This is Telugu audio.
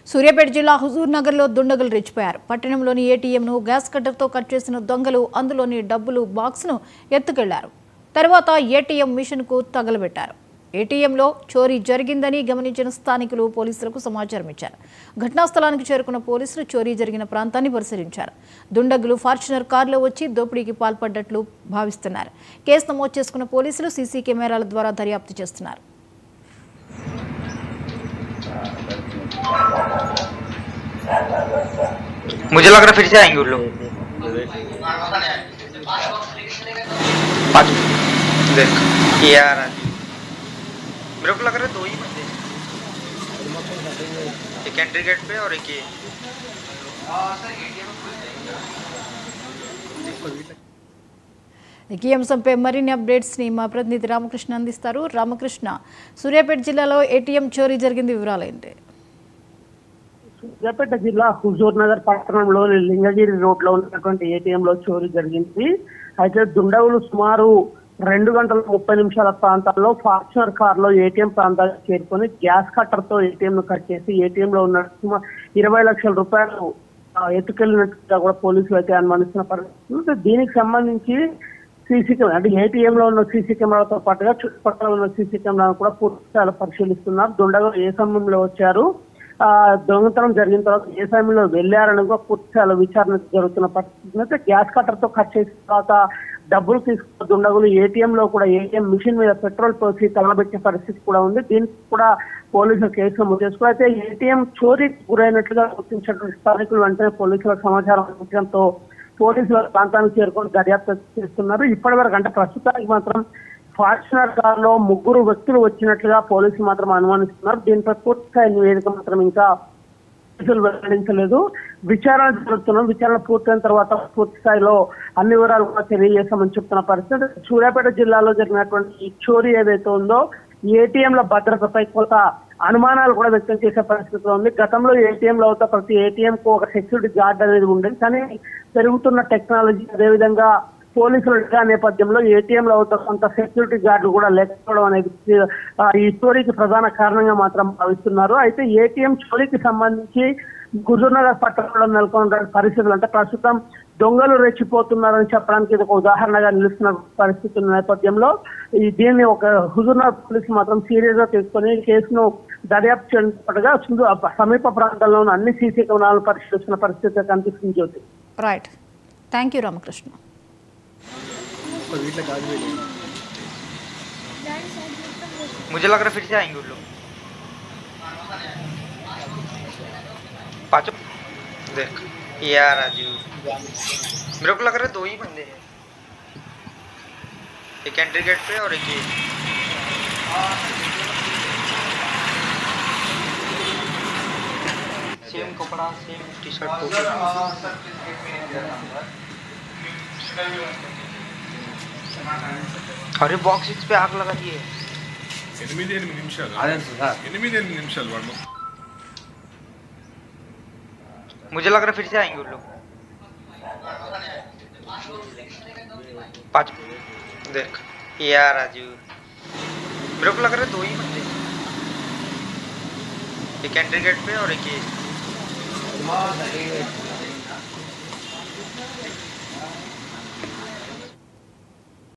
సూర్యాపేట జిల్లా హుజూర్ నగర్లో దుండగులు రెచ్చిపోయారు. పట్టణంలోని ఏటీఎంను గ్యాస్ కట్టర్తో కట్ చేసిన దొంగలు అందులోని డబ్బులు బాక్స్ను ఎత్తుకెళ్లారు. తర్వాత ఏటీఎం మిషన్కు తగలబెట్టారు. ఏటీఎంలో చోరీ జరిగిందని గమనించిన స్థానికులు పోలీసులకు సమాచారం ఇచ్చారు. ఘటనా స్థలానికి చేరుకున్న పోలీసులు చోరీ జరిగిన ప్రాంతాన్ని పరిశీలించారు. దుండగులు ఫార్చునర్ కారులో వచ్చి దోపిడీకి పాల్పడ్డట్లు భావిస్తున్నారు. కేసు నమోదు చేసుకున్న పోలీసులు సీసీ కెమెరాల ద్వారా దర్యాప్తు చేస్తున్నారు. मुझे लग रहा फिर से आएंगे उन लोग। देख यार मेरे को लग रहा है दो ही बंदे, एक एंट्री गेट पे और एक ये। ఈ అంశంపై మరిన్ని అప్డేట్స్ ని మా ప్రతినిధి రామకృష్ణ అందిస్తారు. రామకృష్ణ, సూర్యాపేట జిల్లాలో ఏటీఎం చోరీ జరిగింది, వివరాలు ఏంటి? సూర్యాపేట జిల్లా హుజూర్ నగర్ పట్టణంలోని లింగగిరి రోడ్ లో ఉన్నటువంటి ఏటీఎం లో చోరీ జరిగింది. అయితే దుండగులు సుమారు 2 గంటల 30 నిమిషాల ప్రాంతాల్లో ఫార్చునర్ కార్ లో ఏటీఎం ప్రాంతానికి చేరుకొని గ్యాస్ కట్టర్ తో ఏటీఎం ను కట్ చేసి ఏటీఎం లో ఉన్న సుమారు 20 లక్షల రూపాయలు ఎత్తుకెళ్లినట్టుగా కూడా పోలీసులు అయితే అనుమానిస్తున్న పరిస్థితి. దీనికి సంబంధించి సీసీ కెమెరా అంటే ఏటీఎం లో ఉన్న సీసీ కెమెరాతో పాటుగా చుట్టుపక్కల ఉన్న సీసీ కెమెరాను కూడా పూర్తిగా పరిశీలిస్తున్నారు. దుండగులు ఏ సమయంలో వచ్చారు, దొంగతనం జరిగిన తర్వాత ఏ సమయంలో వెళ్లారని కూడా పూర్తిగా విచారణ జరుగుతున్న పరిస్థితి. అయితే గ్యాస్ కట్టర్ తో కట్ చేసిన తర్వాత డబ్బులు తీసుకున్న దుండగులు ఏటీఎం లో కూడా ఏటీఎం మిషన్ మీద పెట్రోల్ పోసి తగలబెట్టే పరిస్థితి కూడా ఉంది. దీనికి కూడా పోలీసులు కేసు నమోదు చేసుకున్నారు. అయితే ఏటీఎం చోరీకి గురైనట్లుగా గుర్తించినటువంటి స్థానికులు వెంటనే పోలీసులకు సమాచారం అందించడంతో పోలీసుల ప్రాంతానికి చేరుకొని దర్యాప్తు చేస్తున్నారు. ఇప్పటి వరకు అంటే ప్రస్తుతానికి మాత్రం ఫార్చునర్ కార్ లో 3 వ్యక్తులు వచ్చినట్లుగా పోలీసులు మాత్రం అనుమానిస్తున్నారు. దీనిపై పూర్తిగా నివేదిక మాత్రం ఇంకా పోలీసులు వెల్లడించలేదు. విచారణ జరుగుతున్నాం. విచారణ పూర్తయిన తర్వాత పూర్తి స్థాయిలో అన్ని వివరాలు కూడా తెలియజేస్తామని చెప్తున్న పరిస్థితి. సూర్యాపేట జిల్లాలో జరిగినటువంటి ఈ చోరీ ఏదైతే ఉందో ఏటీఎంల భద్రతపై కొంత అనుమానాలు కూడా వ్యక్తం చేసే పరిస్థితిలో ఉంది. గతంలో ఏటీఎంలో అవుతా ప్రతి ఏటీఎం కు ఒక సెక్యూరిటీ గార్డ్ అనేది ఉండేది. కానీ పెరుగుతున్న టెక్నాలజీ అదేవిధంగా పోలీసుల నేపథ్యంలో ఏటీఎంలో అవుతా కొంత సెక్యూరిటీ గార్డులు కూడా లేకపోవడం అనేది ఈ చోరీకి ప్రధాన కారణంగా మాత్రం భావిస్తున్నారు. అయితే ఏటీఎం చోరీకి సంబంధించి హుజూర్ నగర్ పట్టణంలో నెలకొన్న పరిస్థితులు అంటే ప్రస్తుతం దొంగలు రెచ్చిపోతున్నారని చెప్పడానికి ఇది ఒక ఉదాహరణగా నిలుస్తున్న పరిస్థితుల నేపథ్యంలో దీన్ని ఒక హుజూర్ నగర్ పోలీసులు మాత్రం సీరియస్ గా తీసుకొని కేసును దర్యాప్తు చేయడం పాటుగా సమీప ప్రాంతాల్లో ఉన్న అన్ని సీసీ కెమెరాలను పరిశీలిస్తున్న పరిస్థితి కనిపిస్తుంది. జ్యోతి, రైట్, థ్యాంక్ యూ రామకృష్ణ. मुझे लग रहा फिर से आएंगे उन लोग। पाँचों देख यार राजू मेरे को लग रहा है दो ही बंदे हैं, एक एंट्री गेट पे और एक ये। सेम कपड़ा सेम टी शर्ट अरे बॉक्स पे आग लगा दी है। 8 నిమిషాలు వాడు. मुझे लग रहा फिर से आएंगे उन लोग। पाँच देख यार राजू मेरे को लग रहा है दो ही बंदे, एक एंट्री गेट पे और एक ये।